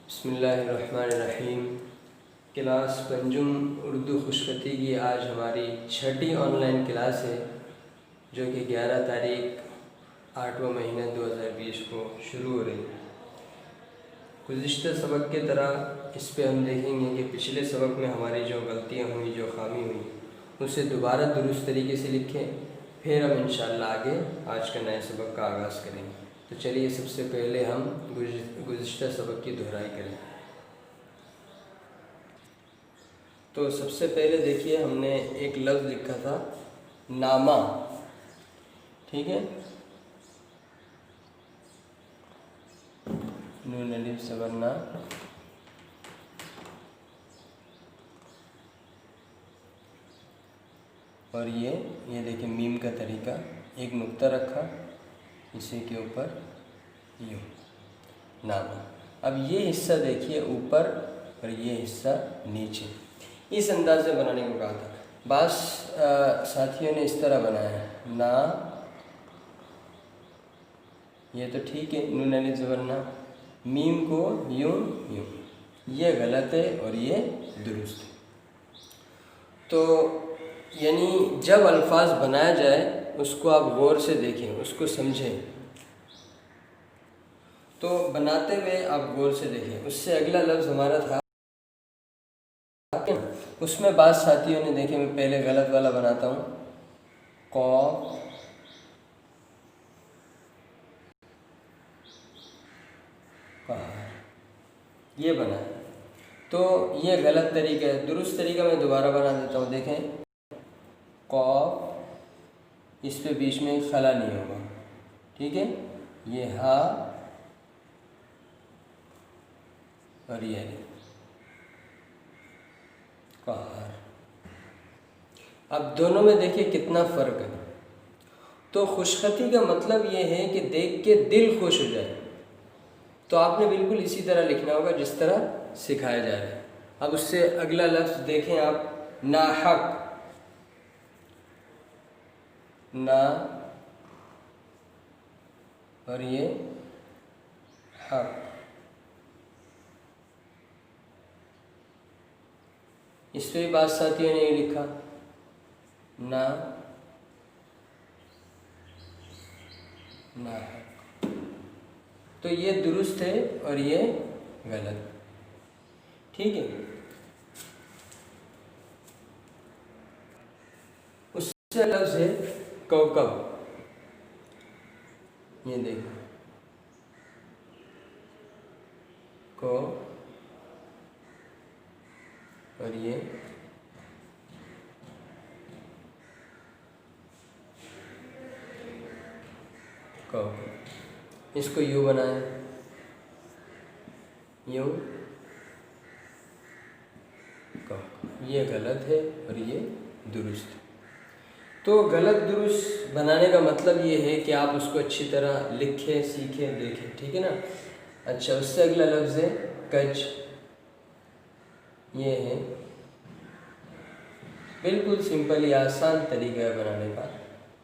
बिस्मिल्लाहिर्रहमानिर्रहीम। क्लास पंजुम उर्दू खुशखती की आज हमारी छठी ऑनलाइन क्लास है, जो कि 11 तारीख 8वां महीना 2020 को शुरू हो रही है। गुज़िश्ता सबक की तरह इस पे हम देखेंगे कि पिछले सबक में हमारी जो गलतियाँ हुई, जो खामी हुई, उसे दोबारा दुरुस्त तरीके से लिखें। फिर हम इंशाअल्लाह आगे आज का नए सबक का आगाज़ करेंगे। तो चलिए सबसे पहले हम गुज़िश्ता सबक की दोहराई करें। तो सबसे पहले देखिए, हमने एक लफ्ज़ लिखा था नामा, ठीक है, नून अलिफ ज़बर ना, और ये देखिए मीम का तरीका, एक नुक्ता रखा, इसी के ऊपर यूँ नामा। अब ये हिस्सा देखिए ऊपर और ये हिस्सा नीचे, इस अंदाज से बनाने को कहा था। बास साथियों ने इस तरह बनाया है ना, ये तो ठीक है, नून अलिफ ज़बर ना, मीम को यूँ यूँ, ये गलत है और ये दुरुस्त है। तो यानी जब अल्फाज बनाया जाए उसको आप गौर से देखें, उसको समझें। तो बनाते हुए आप गौर से देखें। उससे अगला लफ्ज़ हमारा था, उसमें बात साथियों ने देखे, मैं पहले गलत वाला बनाता हूँ, कौ ये बना है, तो ये गलत तरीका है। दुरुस्त तरीका मैं दोबारा बना देता हूँ, देखें, कौ, इस पे बीच में खला नहीं होगा, ठीक है, ये हा और ये कहर। अब दोनों में देखिए कितना फ़र्क है। तो खुशखती का मतलब ये है कि देख के दिल खुश हो जाए। तो आपने बिल्कुल इसी तरह लिखना होगा जिस तरह सिखाया जा रहा है। अब उससे अगला लफ्ज़ देखें आप, नाहक, ना और ये हक, इस पे बात साथियों ने लिखा ना हक। तो ये दुरुस्त है और ये गलत, ठीक है। उससे लफ्ज़ है कौकब, ये देखो, को और ये कौकब। इसको यूँ बनाए, यूँ कौकब, ये गलत है और ये दुरुस्त है। तो गलत दुरुस्त बनाने का मतलब ये है कि आप उसको अच्छी तरह लिखें, सीखें, देखें, ठीक है ना। अच्छा, उससे अगला लफ्ज़ है कच, ये है बिल्कुल सिंपल ही आसान तरीका है बनाने का।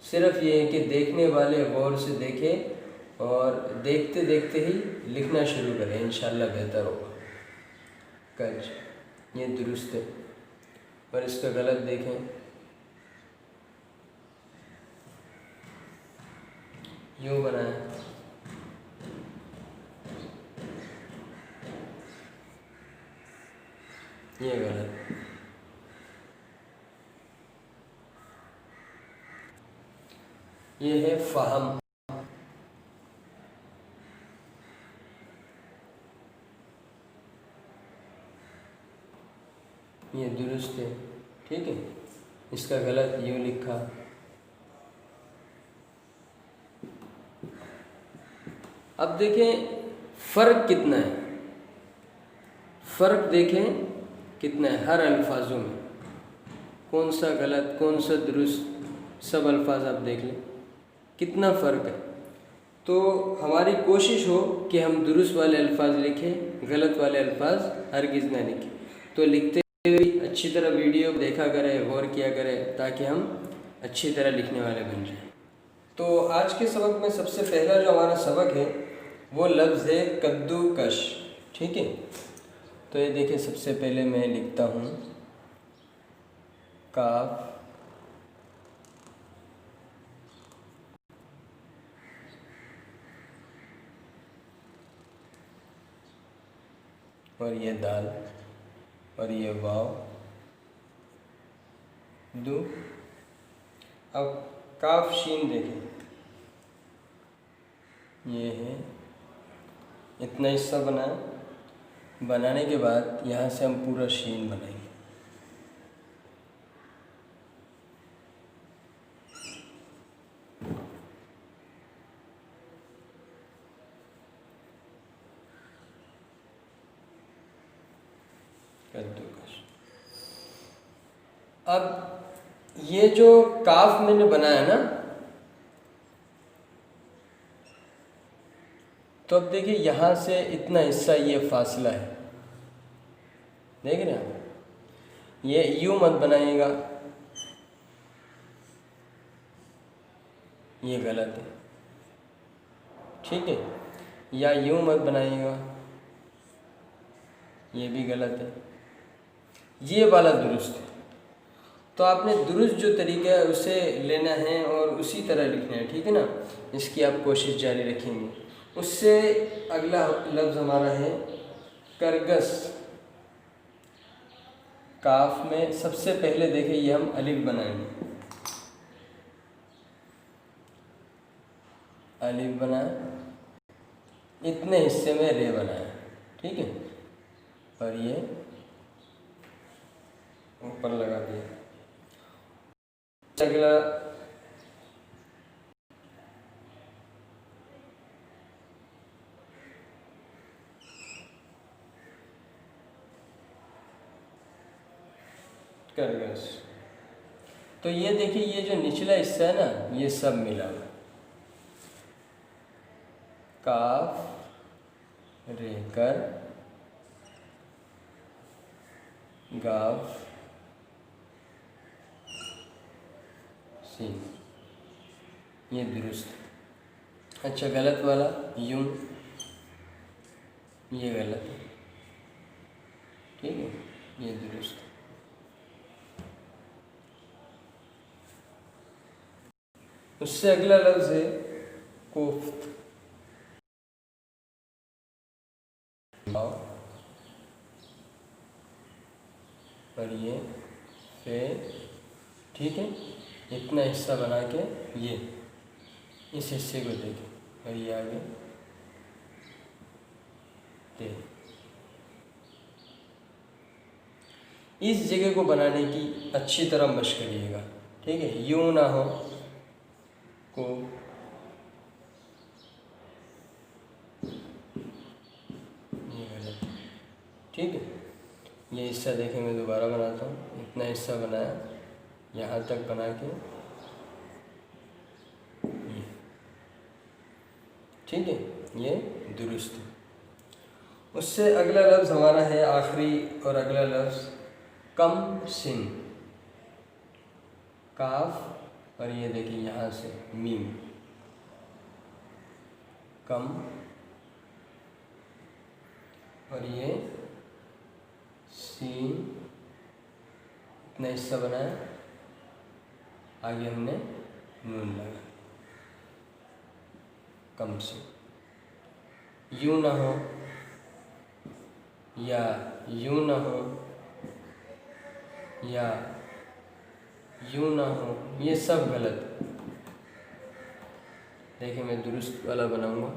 सिर्फ ये है कि देखने वाले गौर से देखें और देखते देखते ही लिखना शुरू करें, इंशाल्लाह बेहतर होगा। कच, ये दुरुस्त है, और इसका गलत देखें, यूँ बनाएं, ये गलत। ये है फ़हम, ये दुरुस्त है, ठीक है। इसका गलत यूँ लिखा। अब देखें फ़र्क कितना है, फ़र्क देखें कितना है हर अल्फाजों में, कौन सा गलत कौन सा दुरुस्त, सब अल्फाज आप देख लें कितना फ़र्क है। तो हमारी कोशिश हो कि हम दुरुस्त वाले अल्फाज लिखें, गलत वाले अल्फाज हरगिज़ ना लिखें। तो लिखते हुए अच्छी तरह वीडियो देखा करें, गौर किया करें, ताकि हम अच्छी तरह लिखने वाले बन जाएं। तो आज के सबक में सबसे पहला जो हमारा सबक है वो लफ्ज़ है कद्दूकश, ठीक है। तो ये देखिए, सबसे पहले मैं लिखता हूँ काफ और ये दाल और ये वाव दो। अब काफ शीन देखें, ये है, इतना हिस्सा बनाया। बनाने के बाद यहाँ से हम पूरा शीन बनाएंगे। कद्दूकस। अब ये जो काफ मैंने बनाया ना, तो अब देखिए यहाँ से इतना हिस्सा ये फासला है, देख रहे हैं। ये यूं मत बनाइएगा, ये गलत है, ठीक है। या यूं मत बनाइएगा, ये भी गलत है। ये वाला दुरुस्त है। तो आपने दुरुस्त जो तरीका है उसे लेना है और उसी तरह लिखना है, ठीक है ना। इसकी आप कोशिश जारी रखेंगे। उससे अगला लफ्ज़ हमारा है करगस। काफ में सबसे पहले देखिए, ये हम अलिफ बनाएंगे। अलिफ बनाए, इतने हिस्से में रे बनाए, ठीक है। और ये ऊपर लगा दिया। अगला करगस। तो ये देखिए, ये जो निचला हिस्सा है ना, ये सब मिला हुआ। काफ रेकर गाफ सीन, ये दुरुस्त। अच्छा, गलत वाला यूं, ये गलत है, ठीक है, ये दुरुस्त। उससे अगला लफ्ज़ है कोफ्त। और ये फिर, ठीक है। इतना हिस्सा बना के ये इस हिस्से को देखें और ये आगे दे। इस जगह को बनाने की अच्छी तरह मशक करिएगा, ठीक है। यूं ना हो को, ये गलत, ठीक है। ये हिस्सा देखें, मैं दोबारा बनाता हूँ। इतना हिस्सा बनाया, यहाँ तक बना के ये, ठीक है, ये दुरुस्त है। उससे अगला लफ्ज़ हमारा है आखिरी और अगला लफ्ज़ कम सिन। काफ और ये देखिए यहाँ से मीम, कम, और ये सीन, इतना हिस्सा बनाया, आगे हमने नून लगा, कम से। यूं ना हो या यूं ना हो या यूं ना हो, ये सब गलत। देखिए, मैं दुरुस्त वाला बनाऊंगा।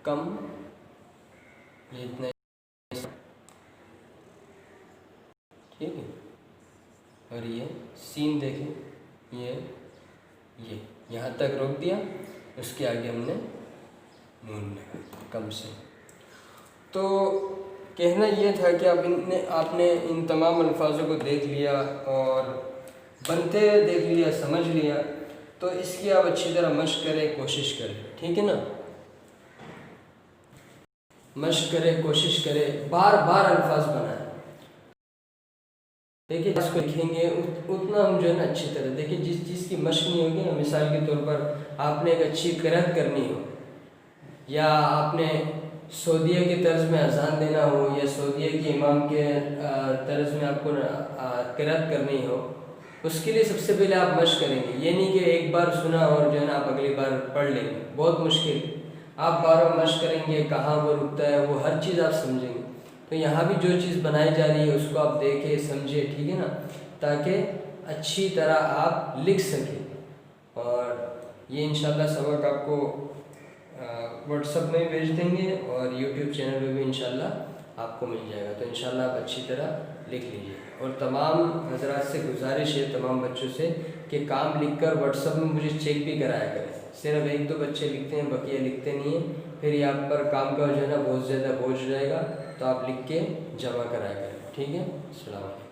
कम, ये इतना, ठीक है। और ये सीन देखें, ये यहाँ तक रोक दिया, उसके आगे हमने नून लगा, कम से। तो कहना ये था कि आपने इन तमाम अल्फाजों को देख लिया और बनते देख लिया, समझ लिया। तो इसकी आप अच्छी तरह मशक करें, कोशिश करें, ठीक है ना। मशक करें, कोशिश करें, बार बार अल्फाज बनाएं। देखिए इसको लिखेंगे उतना हम जो है ना अच्छी तरह, देखिए जिस चीज़ की मशक नहीं होगी ना, मिसाल के तौर पर आपने एक अच्छी किरात करनी हो, या आपने सऊदीया के तर्ज में अजान देना हो, या सऊदीया के इमाम के तर्ज में आपको किरात करनी हो, उसके लिए सबसे पहले आप मशक करेंगे। ये नहीं कि एक बार सुना और जो है ना आप अगली बार पढ़ लेंगे, बहुत मुश्किल। आप बार बार मशक करेंगे, कहाँ वो रुकता है, वो हर चीज़ आप समझेंगे। तो यहाँ भी जो चीज़ बनाई जा रही है उसको आप देखें, समझे, ठीक है ना, ताकि अच्छी तरह आप लिख सकें। और ये इंशाल्लाह सबक आपको व्हाट्सएप में भेज देंगे और यूट्यूब चैनल पे भी इंशाल्लाह आपको मिल जाएगा। तो इंशाल्लाह आप अच्छी तरह लिख लीजिए। और तमाम हजरात से गुजारिश है, तमाम बच्चों से, कि काम लिखकर व्हाट्सएप में मुझे चेक भी कराया करें। सिर्फ एक दो बच्चे लिखते हैं, बकिया लिखते नहीं हैं, फिर यहाँ पर काम का जो है ना बहुत ज़्यादा बोझ हो जाएगा। तो आप लिख के जमा कराया करें, ठीक है। अस्सलाम वालेकुम।